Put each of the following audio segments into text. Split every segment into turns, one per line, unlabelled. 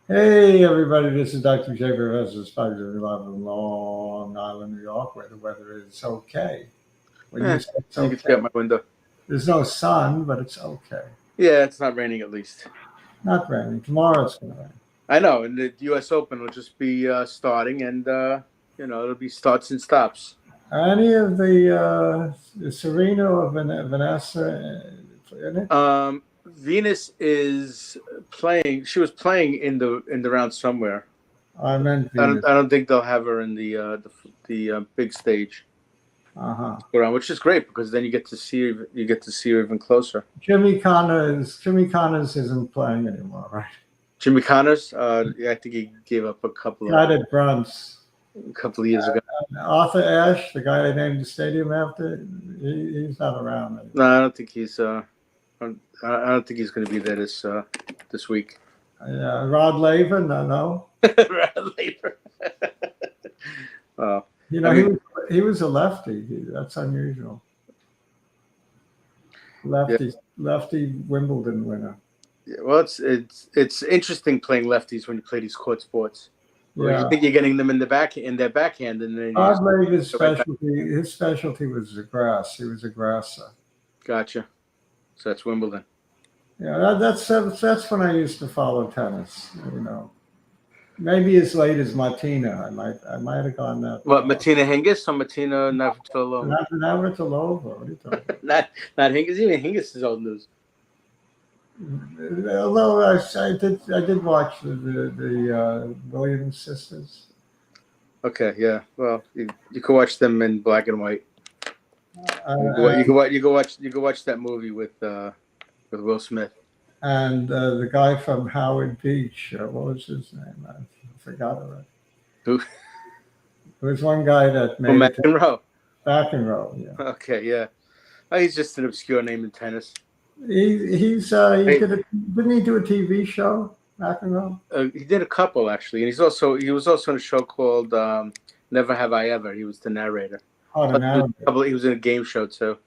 Hey everybody, this is Dr. J. Professor Spider live in Long Island, New York, where the weather is okay. When you
Yeah,
say it's
you can see out
okay,
my window.
there's no sun, but it's okay.
Yeah, it's not raining at least.
Not raining. Tomorrow it's going to rain.
I know, and the U.S. Open will just be starting, and it'll be starts and stops.
Are any of the Serena or Vanessa in it?
Venus is playing. She was playing in the round somewhere.
I meant
I don't.
Venus.
I don't think they'll have her in the big stage
Uh-huh.
around, which is great because then you get to see her even closer.
Jimmy Connors isn't playing anymore, right?
Jimmy Connors. Yeah, I think he gave up a couple of
Got it, Bruns.
years ago.
Arthur Ashe, the guy they named the stadium after, he's not around
No,
anymore.
I don't think he's. I don't think he's going to be there this week.
Yeah, Rod Laver, no.
Later. Oh,
You
I
know, he
mean,
was he was a lefty. That's unusual.
yeah.
Lefty Wimbledon winner.
Yeah, well, it's interesting playing lefties when you play these court sports. Well, you
Yeah,
think you're getting them in their backhand, and then you
Rod
just
Laver's
go right back.
specialty. His specialty was the grass. He was a grasser.
Gotcha. So that's Wimbledon.
Yeah, that's when I used to follow tennis. You know, maybe as late as Martina. I might have gone that
What,
far.
Martina Hingis or Martina Navratilova?
Navratilova. What are you talking about?
Not Hingis. Even Hingis is old news.
Although I did watch the Williams sisters.
Okay, yeah. Well, you can watch them in black and white. You can,
Uh,
wa- you can watch you can watch that movie with Will Smith.
and the guy from Howard Beach, what was his name? I forgot already.
Who?
There was one guy that
Oh,
made it to
McEnroe.
back and row. Yeah,
Okay, yeah. Oh, he's just an obscure name in tennis.
he
Hey,
didn't he do a TV show? McEnroe?
he did a couple actually, and he was also in a show called Never Have I Ever. He was the narrator.
Oh, the
Plus,
narrative.
he was in a game show too.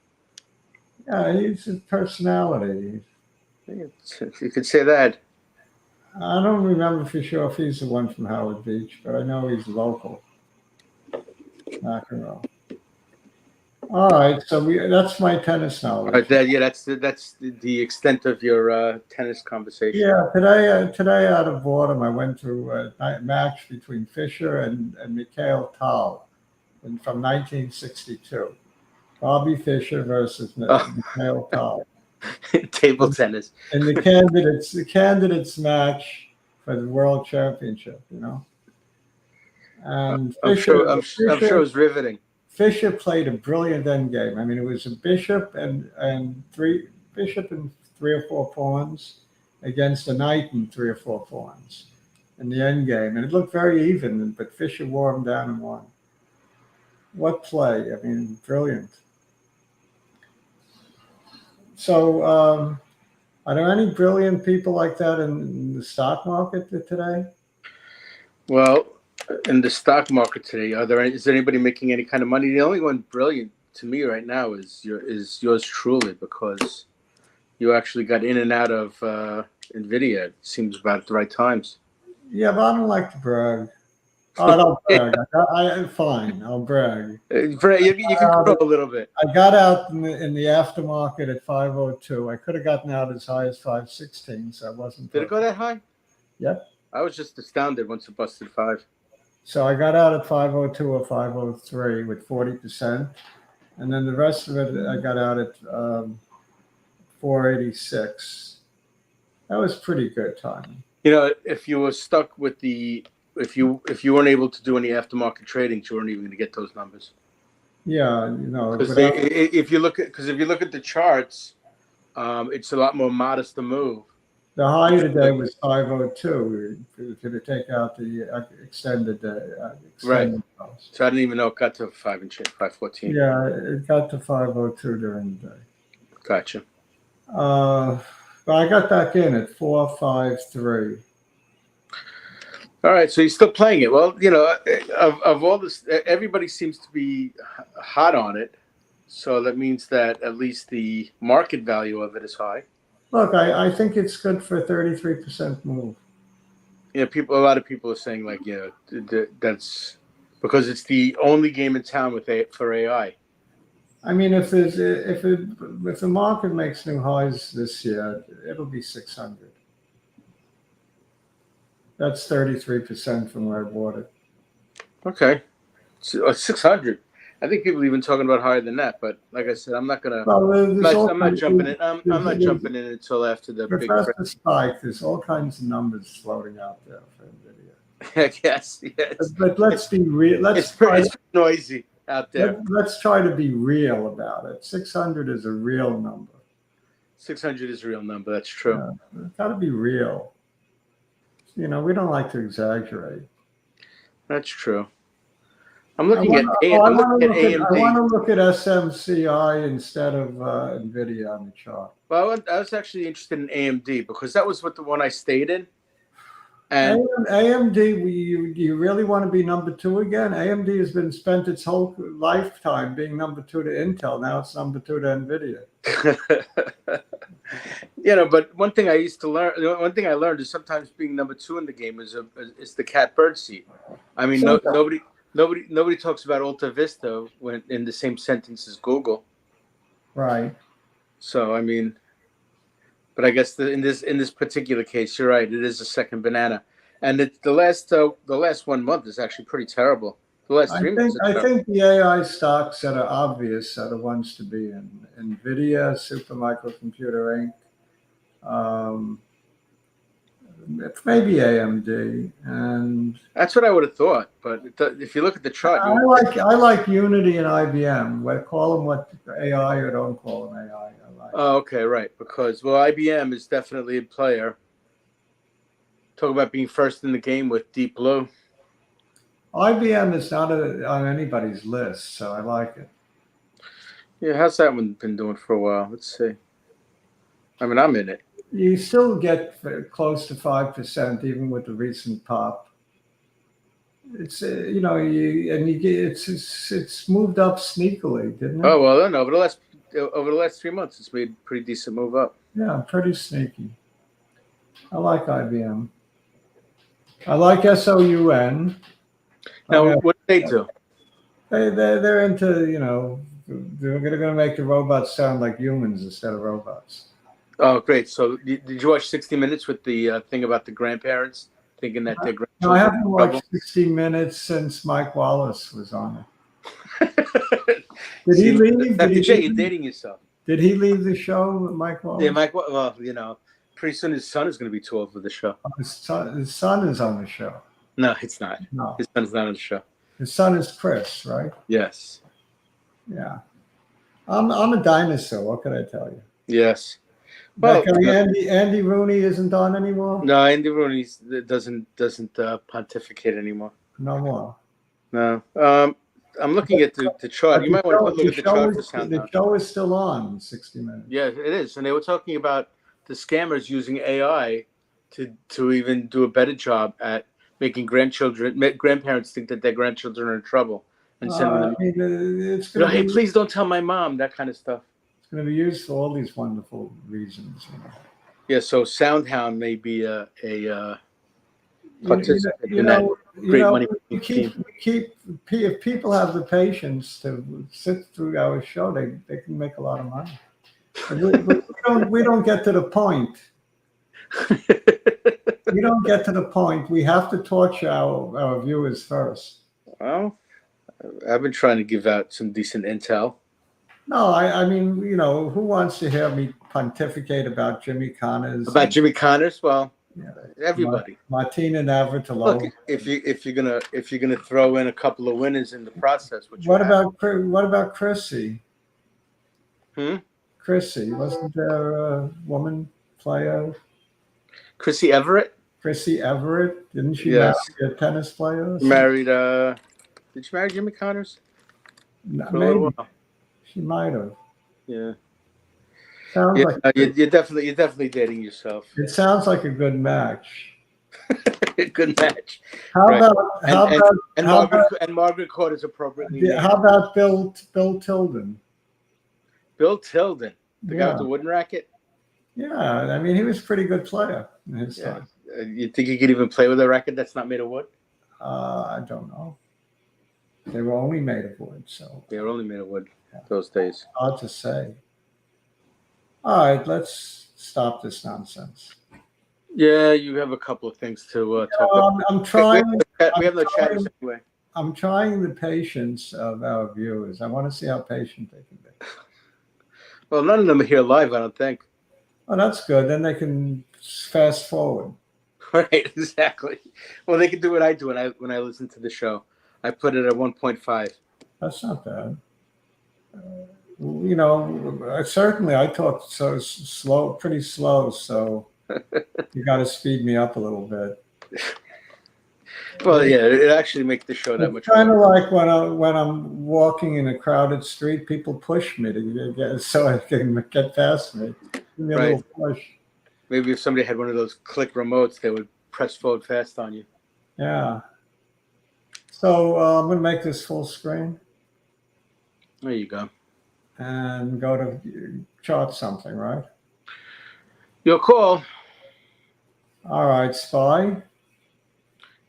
Yeah, he's a personality.
You could say that.
I don't remember for sure if he's the one from Howard Beach, but I know he's local. McEnroe. All right, so that's my tennis knowledge.
Yeah, that's the extent of your tennis conversation.
Yeah, today out of boredom, I went to a match between Fischer and Mikhail Tal from 1962. Bobby Fischer versus
Oh,
Mikhail Tal.
table tennis.
And the candidates match for the world championship, And
I'm
Fischer
sure. I'm sure it
Fischer
was riveting.
Fischer played a brilliant endgame. I mean, it was a bishop and 3 or 4 pawns against a knight and 3 or 4 pawns in the endgame, and it looked very even. But Fischer wore him down and won. What play? I mean, brilliant. So, are there any brilliant people like that in the stock market today?
Well, in the stock market today, is there anybody making any kind of money? The only one brilliant to me right now is yours truly because you actually got in and out of Nvidia. It seems about at the right times.
Yeah, but I don't like to brag. All right, I'll brag. Fine, I'll brag.
You can grow a little bit.
I got out in the aftermarket at 502. I could have gotten out as high as 516, so I wasn't
Did it go
perfect.
that high?
Yep.
I was just astounded once it busted 5.
So I got out at 502 or 503 with 40%. And then the rest of it, I got out at 486. That was pretty good timing.
If you were stuck with if you weren't able to do any aftermarket trading, you weren't even going to get those numbers.
Yeah,
Because
without
if you look at the charts, it's a lot more modest to move.
the high today was 502 to take out the extended
Right.
house.
So I didn't even know it got to 514.
Yeah, it got to 502 during the day.
Gotcha.
But I got back in at 453.
All right, so you're still playing it. Well, of all this, everybody seems to be hot on it. So that means that at least the market value of it is high.
Look, I think it's good for a 33% move.
A lot of people are saying like, that's because it's the only game in town for AI.
I mean, if the market makes new highs this year, it'll be 600. That's 33% from where I bought it.
Okay, so, 600. I think people are even talking about higher than that. But like I said, I'm not gonna.
Well,
I'm not jumping in. I'm not jumping in until after the big.
Professor Spike, there's all kinds of numbers floating out there for NVIDIA.
I guess, yes.
But let's be real.
It's pretty noisy out there.
Let's try to be real about it. 600 is a real number.
600 is a real number. That's true.
Yeah, it's got to be real. We don't like to exaggerate.
That's true. I'm looking at AMD.
I want to look at SMCI instead of NVIDIA on the chart.
Well, I was actually interested in AMD because that was the one I stayed in. And
AMD, you really want to be number 2 again? AMD has been spent its whole lifetime being number 2 to Intel. Now it's number 2 to NVIDIA.
But one thing I learned is sometimes being number 2 in the game is the catbird seat. I mean, nobody talks about Alta Vista when in the same sentence as Google. Right. So I mean, but I guess in this particular case, you're right. It is a second banana, and the last 1 month is actually pretty terrible. The last 3 months.
I think the AI stocks that are obvious are the ones to be in. NVIDIA, Supermicro Inc. Maybe AMD, and
that's what I would have thought. But if you look at the chart,
I like Unity and IBM. Call them what AI or don't call them AI.
Oh, okay, right. Because IBM is definitely a player. Talk about being first in the game with Deep Blue.
IBM is not on anybody's list, so I like it.
Yeah, how's that one been doing for a while? Let's see. I mean, I'm in it.
You still get close to 5%, even with the recent pop. It's it's moved up sneakily, didn't it?
Oh well, no. Over the last 3 months, it's made a pretty decent move up.
Yeah, pretty sneaky. I like IBM. I like SOUN.
Now, what do they do?
They're into they're going to make the robots sound like humans instead of robots.
Oh, great! So, did you watch 60 Minutes with the thing about the grandparents thinking that their grandchildren?
No, I haven't watched 60 Minutes since Mike Wallace was on it. Did he leave?
You're dating yourself.
Did he leave the show, Mike Wallace?
Yeah, Mike. Well, pretty soon his son is going to be too old for the show.
His son is on the show.
No, it's not.
No,
his son's not on the show.
His son is Chris, right?
Yes.
Yeah. I'm a dinosaur. What can I tell you?
Yes. Well,
Andy Rooney isn't on anymore.
No, Andy Rooney doesn't pontificate anymore.
No more.
No. I'm looking at the chart. You might want to look at the chart for sound.
The show is still on 60 Minutes.
Yeah, it is. And they were talking about the scammers using AI to even do a better job at making grandparents think that their grandchildren are in trouble and sending them. Hey, please don't tell my mom, that kind of stuff.
It's going to be used for all these wonderful reasons.
Yeah, so SoundHound may be a participant in that great money.
If people have the patience to sit through our show, they can make a lot of money. We don't get to the point. We don't get to the point. We have to torture our viewers first.
Well, I've been trying to give out some decent intel.
No, I mean, who wants to hear me pontificate about Jimmy Connors?
About Jimmy Connors? Well, yeah, everybody.
Martina Navratilova.
Look, if you're gonna throw in a couple of winners in the process,
what about Chrissy? Chrissy, wasn't there a woman player?
Chrissy Everett.
Chrissy Everett, didn't she marry a tennis player?
Married. Did she marry Jimmy Connors?
No, maybe. She might have.
Yeah.
Sounds like
you're definitely dating yourself.
It sounds like a good match.
Good match. Margaret Court is appropriately named.
How about Bill Tilden?
Bill Tilden, the guy with the wooden racket.
Yeah, I mean he was a pretty good player in his time.
You think you could even play with a racket that's not made of wood?
I don't know. They were only made of wood, so
They were only made of wood those days.
hard to say. All right, let's stop this nonsense.
Yeah, you have a couple of things to talk about.
I'm trying.
We have no
I'm
chatters
trying-
anyway.
I'm trying the patience of our viewers. I want to see how patient they can be.
Well, none of them are here live, I don't think.
Oh, that's good. Then they can fast forward.
Right, exactly. Well, they can do what I do when I listen to the show. I put it at 1.5.
That's not bad. Certainly I talk so slow, pretty slow, so you got to speed me up a little bit.
Well, yeah, it actually makes the show that
It's
much
kind of
more.
like when I'm walking in a crowded street, people push me to get so I can get past me. Give me a
Right.
little push.
Maybe if somebody had one of those click remotes, they would press forward fast on you.
Yeah. So I'm going to make this full screen
There you go.
and go to chart something, right?
Your call.
All right, SPY.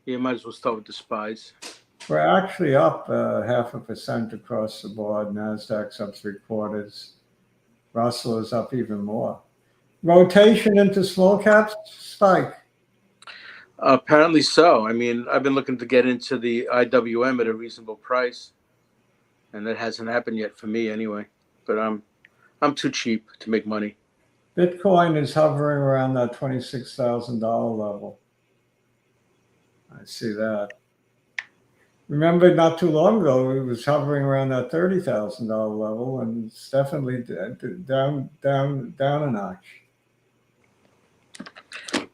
You might as well start with the spies.
We're actually up 0.5% across the board. NASDAQ's up 0.75. Russell is up even more. Rotation into small caps, spike.
Apparently so. I mean, I've been looking to get into the IWM at a reasonable price, and that hasn't happened yet for me anyway. But I'm too cheap to make money.
Bitcoin is hovering around that $26,000 level. I see that. Remember, not too long ago, it was hovering around that $30,000 level, and it's definitely down a notch.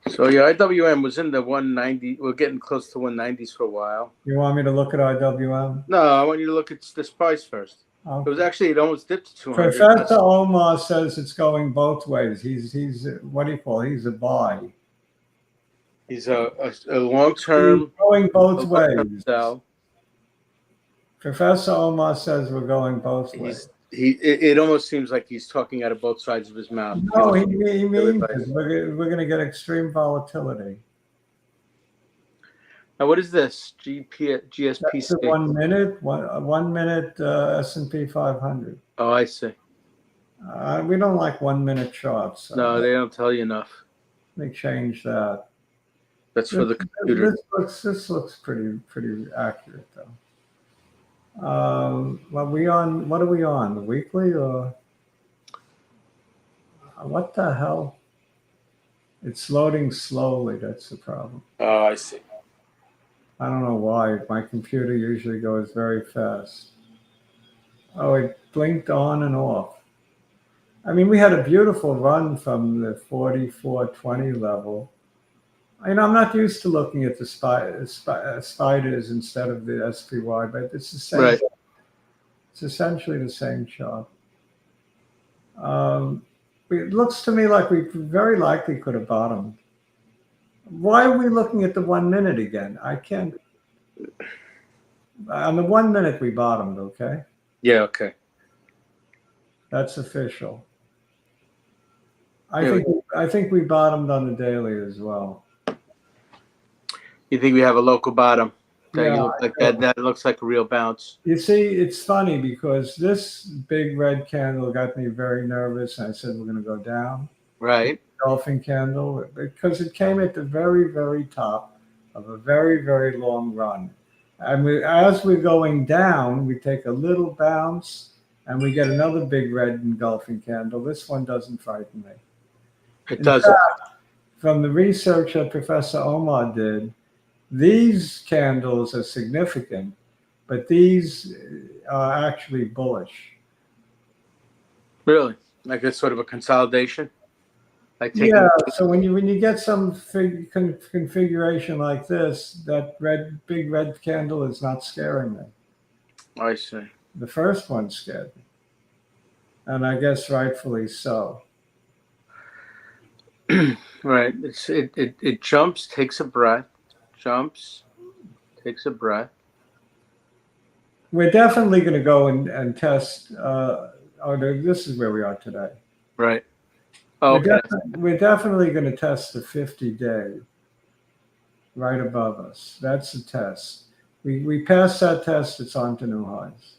So yeah, IWM was in the 190. We're getting close to 190s for a while.
You want me to look at IWM?
No, I want you to look at the spies first.
Okay.
It was actually, it almost dipped to 200.
Professor Omar says it's going both ways. He's what do you call it? He's a buy.
He's a long-term.
He's going both
a long-term
ways.
sell.
Professor Omar says we're going both ways.
It almost seems like he's talking out of both sides of his mouth.
No, he means it. We're going to get extreme volatility.
Now, what is this? GSPC?
That's the 1 minute, 1 minute S&P 500.
Oh, I see.
We don't like 1 minute charts. So
No, they don't tell you enough.
Let me change that.
That's for the computer.
This looks pretty accurate though. What are we on? The weekly or what the hell? It's loading slowly. That's the problem.
Oh, I see.
I don't know why. My computer usually goes very fast. Oh, it blinked on and off. I mean, we had a beautiful run from the 44.20 level. I'm not used to looking at the spiders instead of the SPY, but it's the same.
Right.
It's essentially the same chart. It looks to me like we very likely could have bottomed. Why are we looking at the 1 minute again? I can't. On the 1 minute, we bottomed, okay?
Yeah, okay.
That's official. I think we bottomed on the daily as well.
You think we have a local bottom?
Yeah,
You look like that looks like a real bounce.
You see, it's funny because this big red candle got me very nervous. And I said, we're going to go down.
Right.
Golfing candle, because it came at the very, very top of a very, very long run. And as we're going down, we take a little bounce and we get another big red engulfing candle. This one doesn't frighten me.
It doesn't.
From the research that Professor Omar did, these candles are significant, but these are actually bullish.
Really? Like it's sort of a consolidation? Like
Yeah, so when you get some configuration like this, that big red candle is not scaring me.
I see.
The first one scared me, and I guess rightfully so.
Right. It jumps, takes a breath, jumps, takes a breath.
We're definitely going to go and test. This is where we are today.
Right. Oh, okay.
We're definitely going to test the 50-day. right above us. That's the test. We pass that test, it's on to new highs.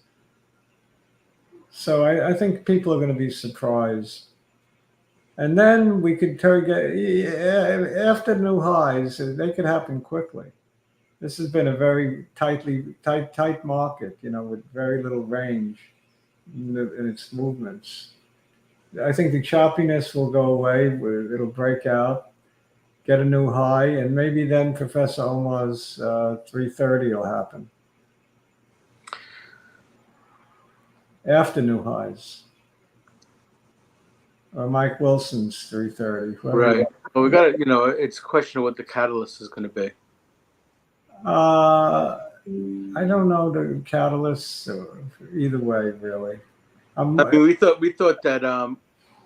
So I think people are going to be surprised. And then we could after new highs, they could happen quickly. This has been a very tight market, with very little range in its movements. I think the choppiness will go away. It'll break out, get a new high, and maybe then Professor Omar's 330 will happen after new highs, or Mike Wilson's 330.
Right. Well, we got to, it's a question of what the catalyst is going to be.
I don't know the catalysts either way, really.
I mean, we thought that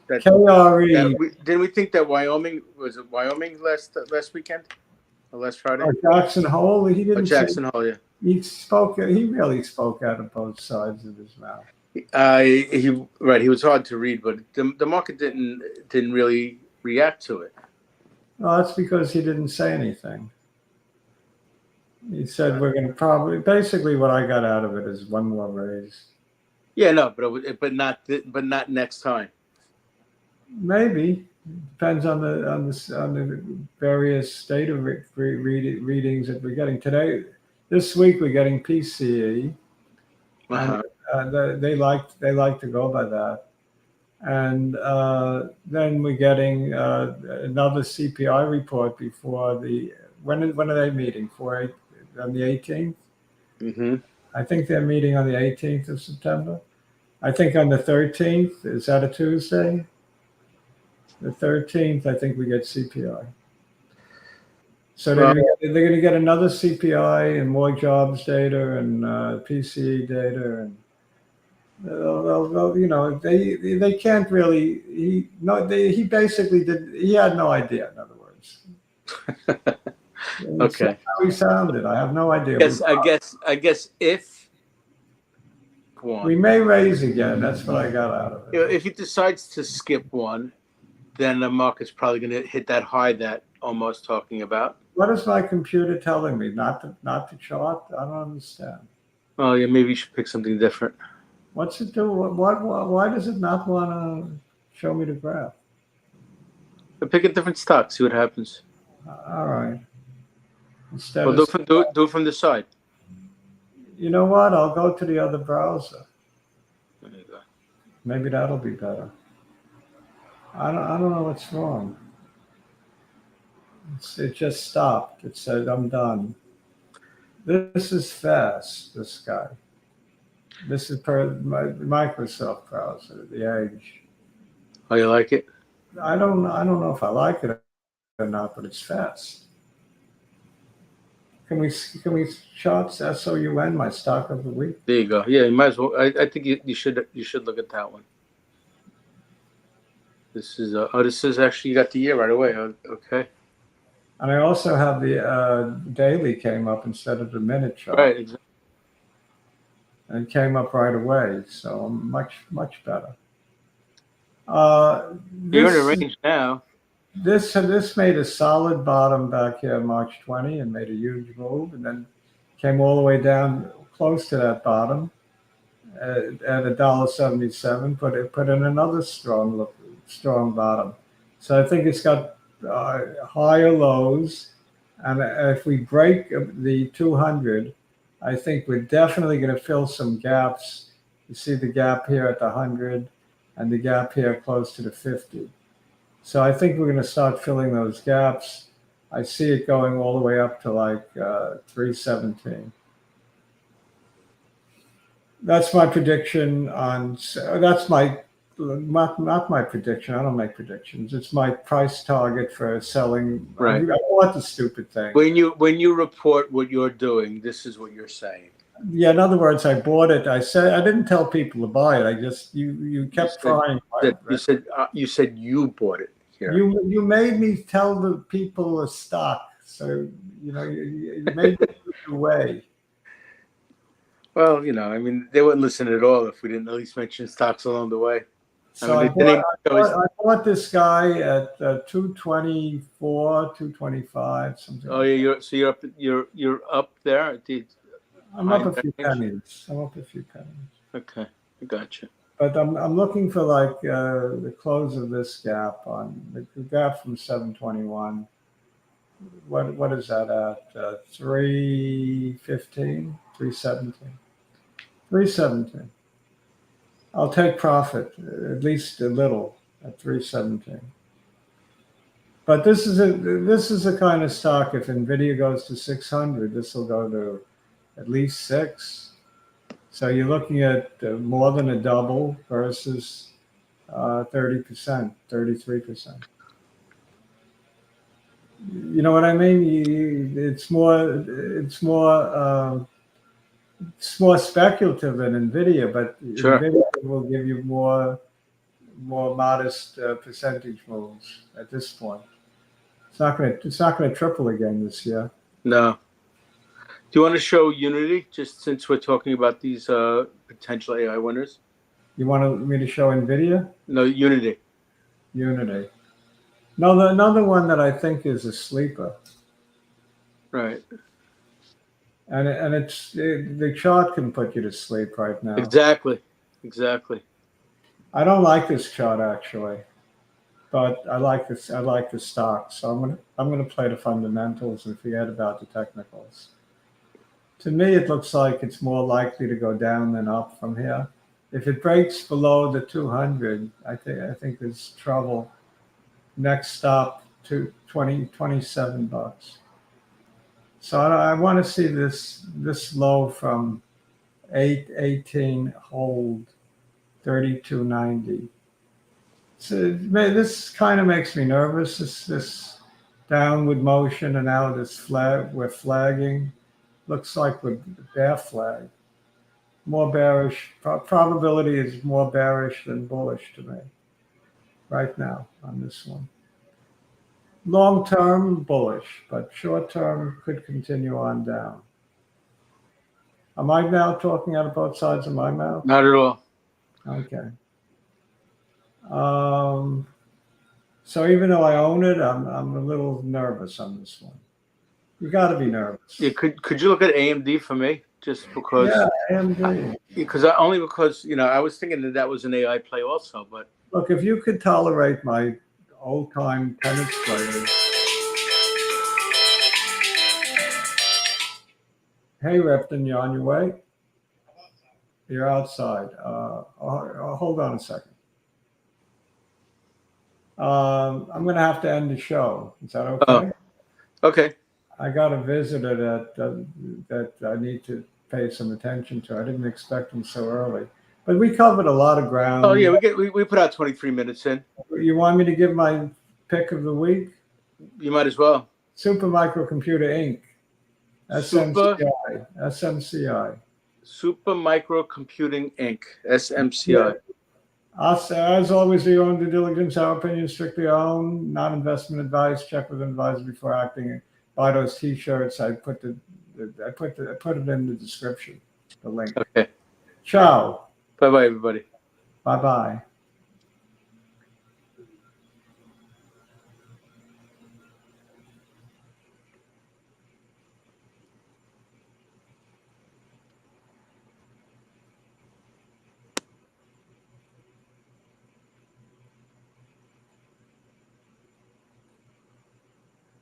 that
KRE.
didn't we think that Wyoming last weekend or last Friday?
Or Jackson Hole. He didn't.
Jackson Hole, yeah.
He really spoke out of both sides of his mouth.
He was hard to read, but the market didn't really react to it.
Well, that's because he didn't say anything. He said we're going to basically what I got out of it is one more raise.
Yeah, no, but not next time.
Maybe depends on the various data readings that we're getting today. This week we're getting PCE, and they like to go by that. And then we're getting another CPI report before when are they meeting? On the 18th?
Mm-hmm.
I think they're meeting on the 18th of September. I think on the 13th, is that a Tuesday? The 13th, I think we get CPI. So they're going to get another CPI and more jobs data and PCE data, and they can't really. He basically did. He had no idea. In other words.
Okay.
How he sounded. I have no idea.
I guess if
we may raise again. That's what I got out of it.
If he decides to skip one, then the market's probably going to hit that high that Omar's talking about.
What is my computer telling me? Not to chart? I don't understand.
Oh yeah, maybe you should pick something different.
What's it do? Why does it not want to show me the graph?
Pick a different stock. See what happens.
All right. Instead
do it from the side.
You know what? I'll go to the other browser.
There you go.
Maybe that'll be better. I don't know what's wrong. It just stopped. It said, I'm done. This is fast, this guy. This is per my Microsoft browser, the Edge.
Oh, you like it?
I don't know if I like it or not, but it's fast. Can we chart SOUN, my stock of the week?
There you go. Yeah, you might as well. I think you should look at that one. This is actually, you got the year right away. Okay.
And I also have the daily came up instead of the minute chart.
Right, exactly.
And it came up right away, so much better.
You're in a range now.
This made a solid bottom back here March 20 and made a huge move, and then came all the way down close to that bottom at $1.77. Put in another strong bottom. So I think it's got higher lows, and if we break the 200, I think we're definitely going to fill some gaps. You see the gap here at the 100 and the gap here close to the 50. So I think we're going to start filling those gaps. I see it going all the way up to like 317. That's my prediction that's my, not my prediction. I don't make predictions. It's my price target for selling.
Right.
I bought the stupid thing.
When you report what you're doing, this is what you're saying.
Yeah, in other words, I bought it. I said I didn't tell people to buy it. I just you kept trying.
You said you bought it here.
You made me tell the people a stock, so you made me move away.
Well, I mean, they wouldn't listen at all if we didn't at least mention stocks along the way.
So
I mean, the name always,
I bought this guy at 224, 225, something
oh
like
yeah,
that.
you're up there at the
I'm
high
up
in
a
that
few
range.
pennies. I'm up a few pennies.
Okay, I gotcha.
But I'm looking for like the close of this gap on the gap from 721. What is that at? 315, 317, 317. I'll take profit, at least a little at 317. But this is a kind of stock. If Nvidia goes to 600, this will go to at least 6. So you're looking at more than a double versus 30%, 33%. You know what I mean? It's more speculative than Nvidia, but
Sure.
Nvidia will give you more modest percentage moves at this point. It's not going to triple again this year.
No. Do you want to show Unity, just since we're talking about these potential AI winners?
You want me to show Nvidia?
No, Unity.
Unity. No, another one that I think is a sleeper,
Right.
and the chart can put you to sleep right now.
Exactly. Exactly.
I don't like this chart actually, but I like this. I like the stock, so I'm gonna play the fundamentals and forget about the technicals. To me, it looks like it's more likely to go down than up from here. If it breaks below the 200, I think there's trouble. Next stop to 27 bucks. So I want to see this low from 818 hold 32.90. So this kind of makes me nervous. This downward motion, and now we're flagging. Looks like we're bear flag. More bearish. Probability is more bearish than bullish to me right now on this one. Long term, bullish, but short term could continue on down. Am I now talking out of both sides of my mouth?
Not at all.
Okay. So even though I own it, I'm a little nervous on this one. You got to be nervous.
Yeah, could you look at AMD for me, just because?
Yeah, AMD.
Only because I was thinking that was an AI play also, but
Look, if you could tolerate my old time tennis players. Hey, Repton, you on your way? You're outside. Hold on a second. I'm going to have to end the show. Is that okay?
Okay.
I got a visitor that I need to pay some attention to. I didn't expect him so early, but we covered a lot of ground.
Oh yeah, we put out 23 minutes in.
You want me to give my pick of the week?
You might as well.
Super Microcomputer Inc. SMCI.
Super Microcomputing Inc. SMCI.
As always, do your own due diligence. Our opinion is strictly our own, not investment advice. Check with an advisor before acting. Buy those T-shirts. I put it in the description. The link.
Okay.
Ciao.
Bye bye, everybody.
Bye bye.